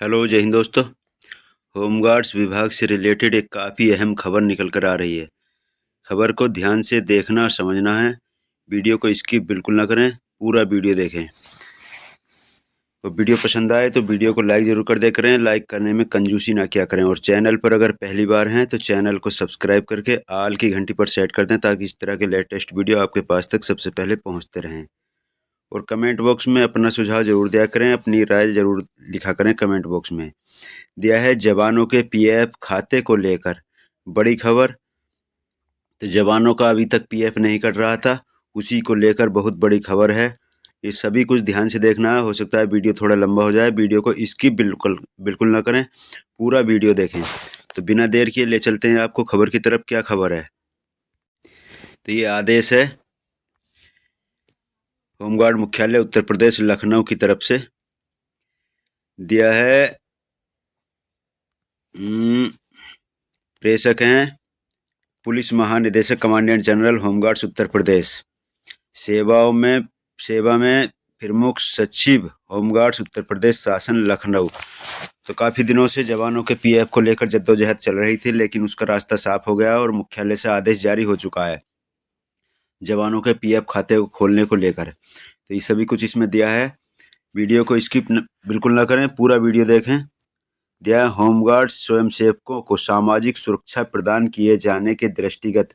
Hello, जय हिंद दोस्तों। Home guards विभाग से रिलेटेड एक काफ़ी अहम खबर निकल कर आ रही है। खबर को ध्यान से देखना और समझना है। वीडियो को स्किप बिल्कुल ना करें, पूरा वीडियो देखें। तो वीडियो पसंद आए तो वीडियो को लाइक ज़रूर कर दे करें। लाइक करने में कंजूसी ना किया करें और चैनल पर अगर पहली बार हैं तो चैनल को सब्सक्राइब करके आल की घंटी पर सेट कर दें ताकि इस तरह के लेटेस्ट वीडियो आपके पास तक सबसे पहले पहुँचते रहें। और कमेंट बॉक्स में अपना सुझाव ज़रूर दिया करें, अपनी राय ज़रूर लिखा करें कमेंट बॉक्स में। दिया है जवानों के पीएफ खाते को लेकर बड़ी खबर। तो जवानों का अभी तक पीएफ नहीं कट रहा था, उसी को लेकर बहुत बड़ी खबर है। ये सभी कुछ ध्यान से देखना है। हो सकता है वीडियो थोड़ा लंबा हो जाए, वीडियो को स्किप बिल्कुल बिल्कुल ना करें, पूरा वीडियो देखें। तो बिना देर किए ले चलते हैं आपको खबर की तरफ। क्या खबर है? तो ये आदेश है होमगार्ड मुख्यालय उत्तर प्रदेश लखनऊ की तरफ से दिया है। प्रेषक हैं पुलिस महानिदेशक commandant general home guards Uttar Pradesh. सेवा में प्रमुख सचिव होमगार्ड्स उत्तर प्रदेश शासन लखनऊ। तो काफ़ी दिनों से जवानों के पीएफ को लेकर जद्दोजहद चल रही थी, लेकिन उसका रास्ता साफ हो गया और मुख्यालय से आदेश जारी हो चुका है जवानों के पीएफ खाते को खोलने को लेकर। तो ये सभी कुछ इसमें दिया है। वीडियो को स्किप बिल्कुल ना करें, पूरा वीडियो देखें। दिया है होमगार्ड्स स्वयंसेवकों को सामाजिक सुरक्षा प्रदान किए जाने के दृष्टिगत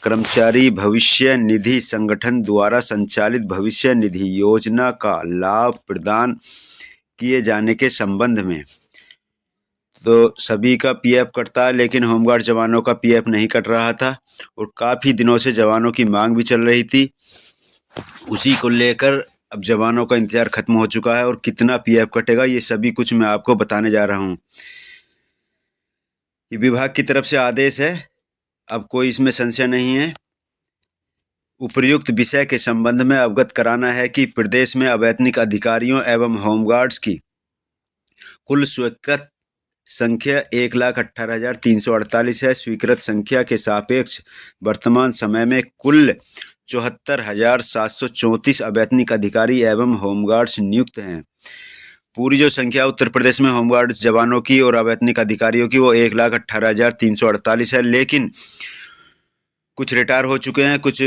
कर्मचारी भविष्य निधि संगठन द्वारा संचालित भविष्य निधि योजना का लाभ प्रदान किए जाने के संबंध में। तो सभी का पीएफ कटता है, लेकिन होमगार्ड जवानों का पीएफ नहीं कट रहा था और काफ़ी दिनों से जवानों की मांग भी चल रही थी। उसी को लेकर अब जवानों का इंतजार खत्म हो चुका है और कितना पीएफ कटेगा ये सभी कुछ मैं आपको बताने जा रहा हूँ। ये विभाग की तरफ से आदेश है, अब कोई इसमें संशय नहीं है। उपर्युक्त विषय के संबंध में अवगत कराना है कि प्रदेश में अवैतनिक अधिकारियों एवं होमगार्ड्स की कुल स्वीकृत संख्या 1,18,348 है। स्वीकृत संख्या के सापेक्ष वर्तमान समय में कुल 74,734 अवैतनिक अधिकारी एवं होमगार्ड्स नियुक्त हैं। पूरी जो संख्या उत्तर प्रदेश में होमगार्ड्स जवानों की और अवैतनिक अधिकारियों की वो 1,18,348 है, लेकिन कुछ रिटायर हो चुके हैं, कुछ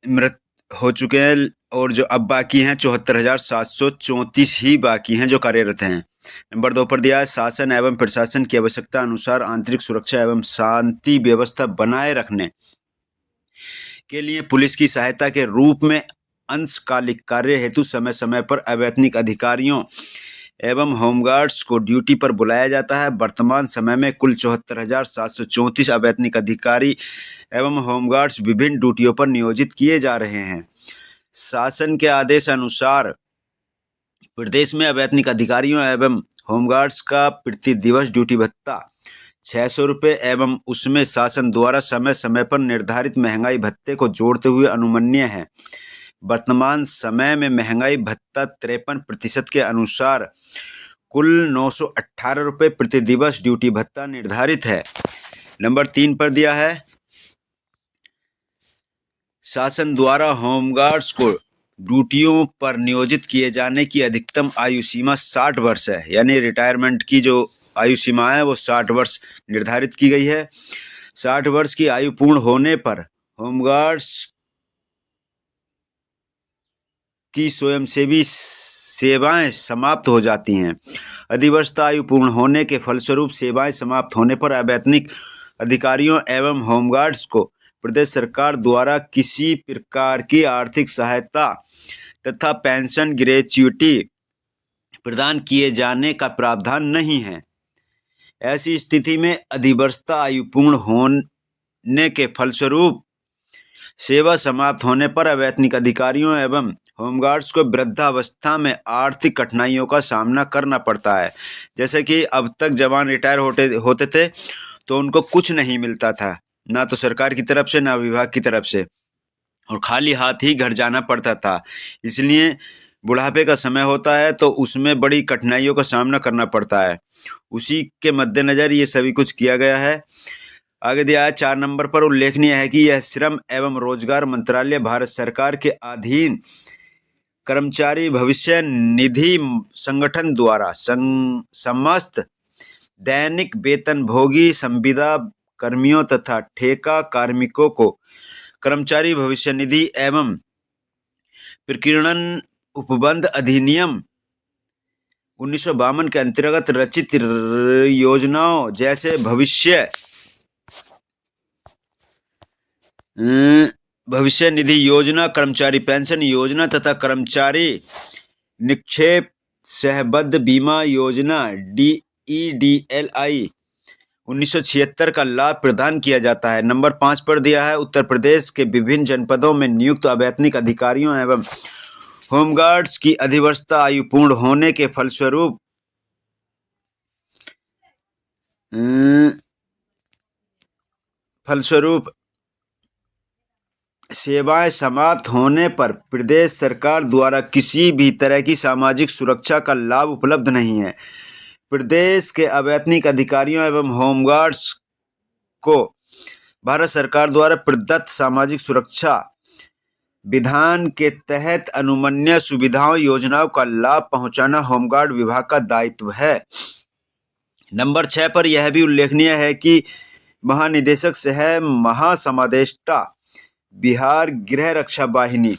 मृत हो चुके हैं और जो अब बाकी हैं 74,734 ही बाकी हैं जो कार्यरत हैं। नंबर 2 पर दिया है शासन एवं प्रशासन की आवश्यकता अनुसार आंतरिक सुरक्षा एवं शांति व्यवस्था बनाए रखने के लिए पुलिस की सहायता के रूप में अंशकालिक कार्य हेतु समय समय पर अवैतनिक अधिकारियों एवं होमगार्ड्स को ड्यूटी पर बुलाया जाता है। वर्तमान समय में कुल 74,734 अवैतनिक अधिकारी एवं होमगार्ड्स विभिन्न ड्यूटियों पर नियोजित किए जा रहे हैं। शासन के आदेश अनुसार प्रदेश में अवैतनिक अधिकारियों एवं होमगार्ड्स का प्रति दिवस ड्यूटी भत्ता 600 रुपये एवं उसमें शासन द्वारा समय समय पर निर्धारित महंगाई भत्ते को जोड़ते हुए अनुमन्य है। वर्तमान समय में महंगाई भत्ता 53% के अनुसार कुल 918 रुपये प्रति दिवस ड्यूटी भत्ता निर्धारित है। नंबर 3 पर दिया है शासन द्वारा होमगार्ड्स को ड्यूटियों पर नियोजित किए जाने की अधिकतम आयु सीमा 60 वर्ष है, यानी रिटायरमेंट की जो आयु सीमा है वो 60 वर्ष निर्धारित की गई है। 60 वर्ष की आयु पूर्ण होने पर होमगार्ड्स की स्वयंसेवी सेवाएं समाप्त हो जाती हैं। अधिवर्षता आयु पूर्ण होने के फलस्वरूप सेवाएं समाप्त होने पर अवैतनिक अधिकारियों एवं होमगार्ड्स को प्रदेश सरकार द्वारा किसी प्रकार की आर्थिक सहायता तथा पेंशन ग्रेच्युटी प्रदान किए जाने का प्रावधान नहीं है। ऐसी स्थिति में अधिवर्षता आयु पूर्ण होने के फलस्वरूप सेवा समाप्त होने पर अवैतनिक अधिकारियों एवं होमगार्ड्स को वृद्धावस्था में आर्थिक कठिनाइयों का सामना करना पड़ता है। जैसे कि अब तक जवान रिटायर होते थे तो उनको कुछ नहीं मिलता था, ना तो सरकार की तरफ से ना विभाग की तरफ से, और खाली हाथ ही घर जाना पड़ता था। इसलिए बुढ़ापे का समय होता है तो उसमें बड़ी कठिनाइयों का सामना करना पड़ता है। उसी के मद्देनज़र ये सभी कुछ किया गया है। आगे दिया है 4 नंबर पर उल्लेखनीय है कि यह श्रम एवं रोजगार मंत्रालय भारत सरकार के अधीन कर्मचारी भविष्य निधि संगठन द्वारा समस्त दैनिक वेतनभोगी संविदा कर्मियों तथा ठेका कार्मिकों को कर्मचारी भविष्य निधि एवं प्रकीर्णन उपबंध अधिनियम 1952 के अंतर्गत रचित योजनाओं जैसे भविष्य निधि योजना, कर्मचारी पेंशन योजना तथा कर्मचारी निक्षेप सहबद्ध बीमा योजना DEDLI 1976 का लाभ प्रदान किया जाता है। नंबर 5 पर दिया है, उत्तर प्रदेश के विभिन्न जनपदों में नियुक्त अवैतनिक अधिकारियों एवं होमगार्ड्स की अधिवर्षता आयु पूर्ण होने के फलस्वरूप सेवाएं समाप्त होने पर प्रदेश सरकार द्वारा किसी भी तरह की सामाजिक सुरक्षा का लाभ उपलब्ध नहीं है। प्रदेश के अवैतनिक अधिकारियों एवं होमगार्ड्स को भारत सरकार द्वारा प्रदत्त सामाजिक सुरक्षा विधान के तहत अनुमन्य सुविधाओं योजनाओं का लाभ पहुंचाना होमगार्ड विभाग का दायित्व है। नंबर 6 पर यह भी उल्लेखनीय है कि महानिदेशक सह महासमादेष्टा बिहार गृह रक्षा वाहिनी,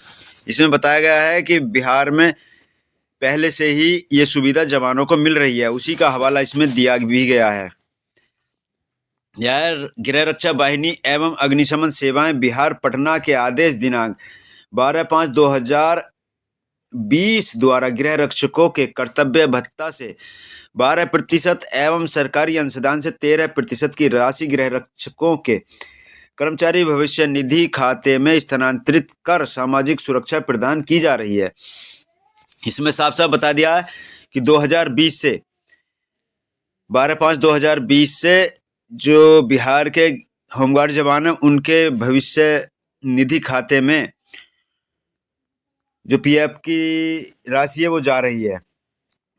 इसमें बताया गया है कि बिहार में पहले से ही ये सुविधा जवानों को मिल रही है, उसी का हवाला इसमें दिया भी गया है। यह गृह रक्षा वाहिनी एवं अग्निशमन सेवाएं बिहार पटना के आदेश दिनांक 12/5/2020 द्वारा गृह रक्षकों के कर्तव्य भत्ता से 12% एवं सरकारी अंशदान से 13% की राशि गृह रक्षकों के कर्मचारी भविष्य निधि खाते में स्थानांतरित कर सामाजिक सुरक्षा प्रदान की जा रही है। इसमें साफ साफ बता दिया है कि 2020 से 12/5/2020 से जो बिहार के होमगार्ड जवान हैं उनके भविष्य निधि खाते में जो PF की राशि है वो जा रही है,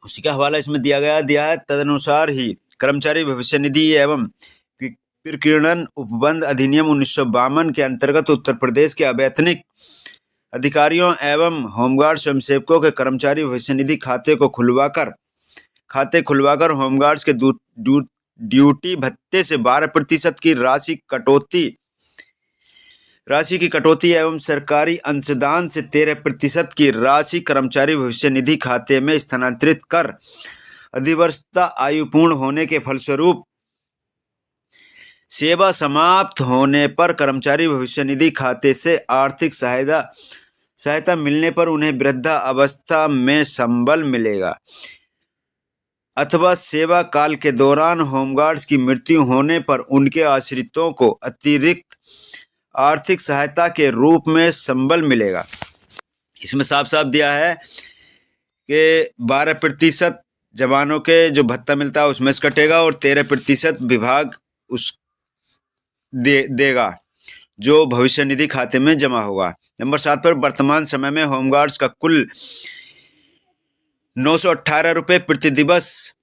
उसी का हवाला इसमें दिया है। तदनुसार ही कर्मचारी भविष्य निधि एवं प्रकीर्णन उपबंध अधिनियम 1952 के अंतर्गत उत्तर प्रदेश के अवैतनिक अधिकारियों एवं होमगार्ड स्वयंसेवकों के कर्मचारी भविष्य निधि खाते खुलवाकर होमगार्ड्स के ड्यूटी भत्ते से 12% की राशि की कटौती एवं सरकारी अंशदान से 13% की राशि कर्मचारी भविष्य निधि खाते में स्थानांतरित कर अधिवर्षता आयु पूर्ण होने के फलस्वरूप सेवा समाप्त होने पर कर्मचारी भविष्य निधि खाते से आर्थिक सहायता मिलने पर उन्हें वृद्धा अवस्था में संबल मिलेगा अथवा सेवा काल के दौरान होमगार्ड्स की मृत्यु होने पर उनके आश्रितों को अतिरिक्त आर्थिक सहायता के रूप में संबल मिलेगा। इसमें साफ साफ दिया है कि 12% जवानों के जो भत्ता मिलता है उसमें से कटेगा और 13% विभाग देगा जो भविष्य निधि खाते में जमा होगा। नंबर 7 पर वर्तमान समय में होमगार्ड्स का कुल 918 रुपये प्रति दिवस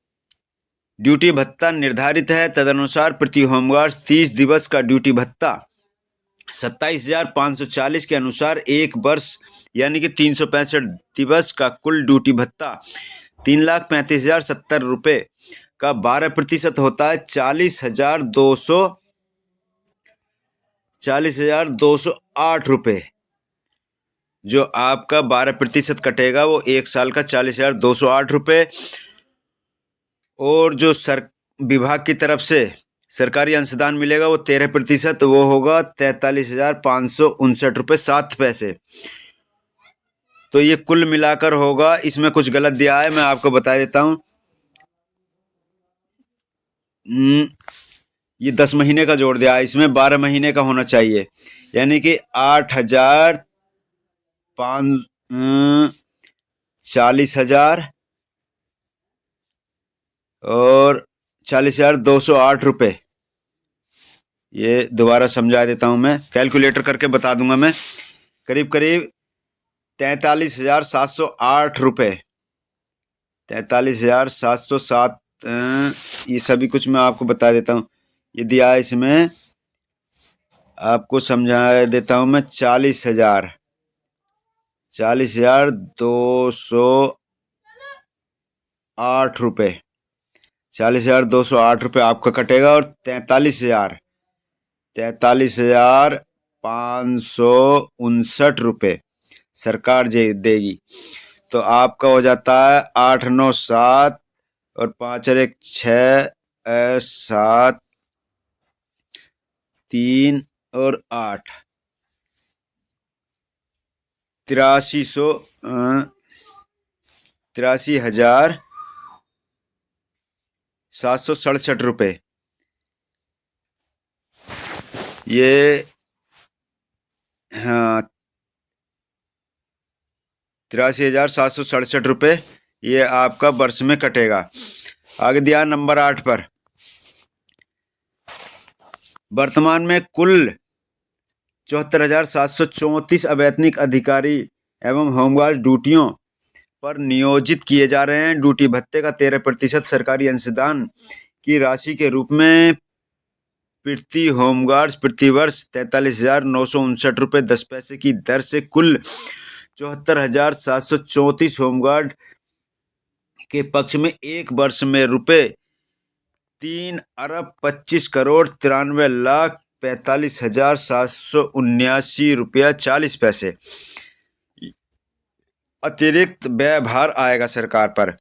ड्यूटी भत्ता निर्धारित है। तदनुसार प्रति होमगार्ड 30 दिवस का ड्यूटी भत्ता 27,540 के अनुसार एक वर्ष यानी कि 365 दिवस का कुल ड्यूटी भत्ता 3,35,070 रुपये का 12% होता है 40,208 रुपये। जो आपका 12% कटेगा वो एक साल का 40,208 रुपये और जो विभाग की तरफ से सरकारी अंशदान मिलेगा वो 13%, वो होगा 43,559 रुपये 7 पैसे। तो ये कुल मिलाकर होगा, इसमें कुछ गलत दिया है मैं आपको बता देता हूँ। ये 10 महीने का जोड़ दिया है, इसमें 12 महीने का होना चाहिए यानी कि 40,000 और 40,208 रुपये। ये दोबारा समझा देता हूँ, मैं कैलकुलेटर करके बता दूंगा। मैं करीब 43,708 रुपये, 43,707 ये सभी कुछ मैं आपको बता देता हूँ। ये दिया है, इसमें आपको समझा देता हूँ मैं 40,000 40,208 रुपये, 40,208 रुपये आपका कटेगा। और 43,559 रुपये सरकार देगी। तो आपका हो जाता है 8, 9, 7 और 5 और 1, 6, 7, 3 और 8, 83,767 रुपये। ये हाँ, 83,767 रुपये ये आपका वर्ष में कटेगा। आगे दिया नंबर 8 पर। वर्तमान में कुल 74,734 अवैतनिक अधिकारी एवं होमगार्ड ड्यूटियों पर नियोजित किए जा रहे हैं। ड्यूटी भत्ते का 13% सरकारी अंशदान की राशि के रूप में प्रति होमगार्ड प्रतिवर्ष 43,959 रुपये 10 पैसे की दर से कुल 74,734 होमगार्ड के पक्ष में एक वर्ष में ₹3,25,93,45,779 अतिरिक्त व्यय भार आएगा सरकार पर,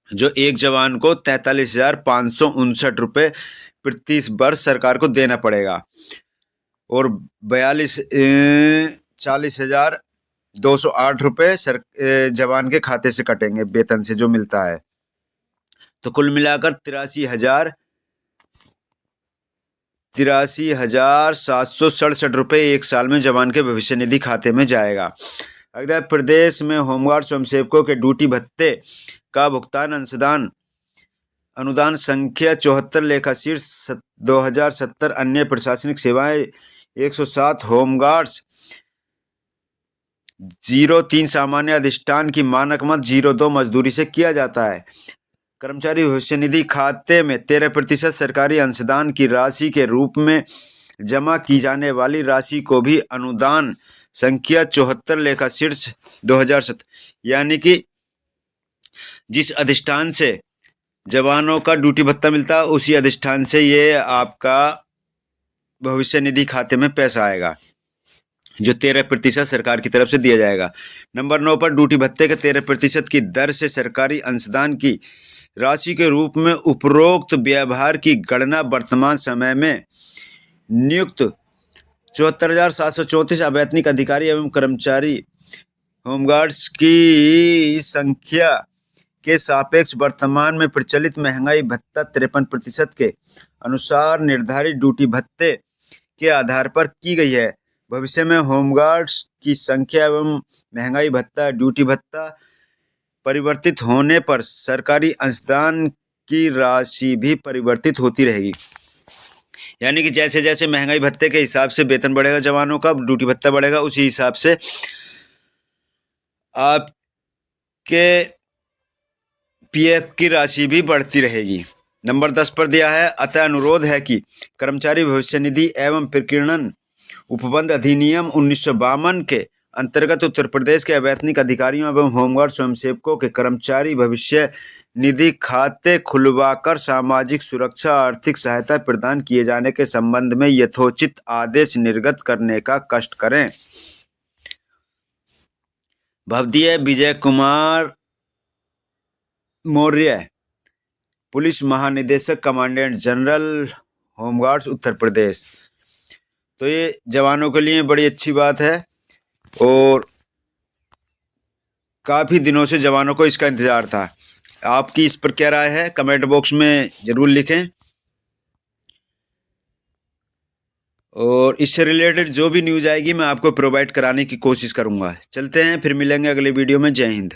जो एक जवान को 43,559 प्रति वर्ष सरकार को देना पड़ेगा। और 40,208 जवान के खाते से कटेंगे वेतन से जो मिलता है। तो कुल मिलाकर 83,767 एक साल में जवान के भविष्य निधि खाते में जाएगा। अगर प्रदेश में होमगार्ड स्वयंसेवकों के ड्यूटी भत्ते का भुगतान अनुदान संख्या 74 लेखाशीर्ष 2070 अन्य प्रशासनिक सेवाएं 107 होमगार्ड्स 03 सामान्य अधिष्ठान की मानक मत 02 मजदूरी से किया जाता है। कर्मचारी भविष्य निधि खाते में 13% सरकारी अंशदान की राशि के रूप में जमा की जाने वाली राशि को भी अनुदान संख्या 74 लेखाशीर्ष 2007 यानी कि जिस अधिष्ठान से जवानों का ड्यूटी भत्ता मिलता है उसी अधिष्ठान से ये आपका भविष्य निधि खाते में पैसा आएगा, जो 13% सरकार की तरफ से दिया जाएगा। नंबर 9 पर ड्यूटी भत्ते के 13% की दर से सरकारी अंशदान की राशि के रूप में उपरोक्त व्यवहार की गणना वर्तमान समय में नियुक्त 74,734 अवैतनिक अधिकारी एवं कर्मचारी होमगार्ड्स की संख्या के सापेक्ष वर्तमान में प्रचलित महंगाई भत्ता 53% के अनुसार निर्धारित ड्यूटी भत्ते के आधार पर की गई है। भविष्य में होमगार्ड्स की संख्या एवं महंगाई भत्ता ड्यूटी भत्ता परिवर्तित होने पर सरकारी अंशदान की राशि भी परिवर्तित होती रहेगी। यानी कि जैसे जैसे महंगाई भत्ते के हिसाब से वेतन बढ़ेगा जवानों का, ड्यूटी भत्ता बढ़ेगा, उसी हिसाब से आपके पीएफ की राशि भी बढ़ती रहेगी। नंबर 10 पर दिया है, अतः अनुरोध है कि कर्मचारी भविष्य निधि एवं प्रकीर्णन उपबंध अधिनियम 1952 के अंतर्गत उत्तर प्रदेश के अवैतनिक अधिकारियों एवं होमगार्ड स्वयंसेवकों के कर्मचारी भविष्य निधि खाते खुलवाकर सामाजिक सुरक्षा आर्थिक सहायता प्रदान किए जाने के संबंध में यथोचित आदेश निर्गत करने का कष्ट करें। भवदीय विजय कुमार मौर्य, पुलिस महानिदेशक commandant general home guards Uttar Pradesh. तो ये जवानों के लिए बड़ी अच्छी बात है और काफ़ी दिनों से जवानों को इसका इंतज़ार था। आपकी इस पर क्या राय है कमेंट बॉक्स में ज़रूर लिखें, और इससे रिलेटेड जो भी न्यूज़ आएगी मैं आपको प्रोवाइड कराने की कोशिश करूँगा। चलते हैं, फिर मिलेंगे अगले वीडियो में। जय हिंद।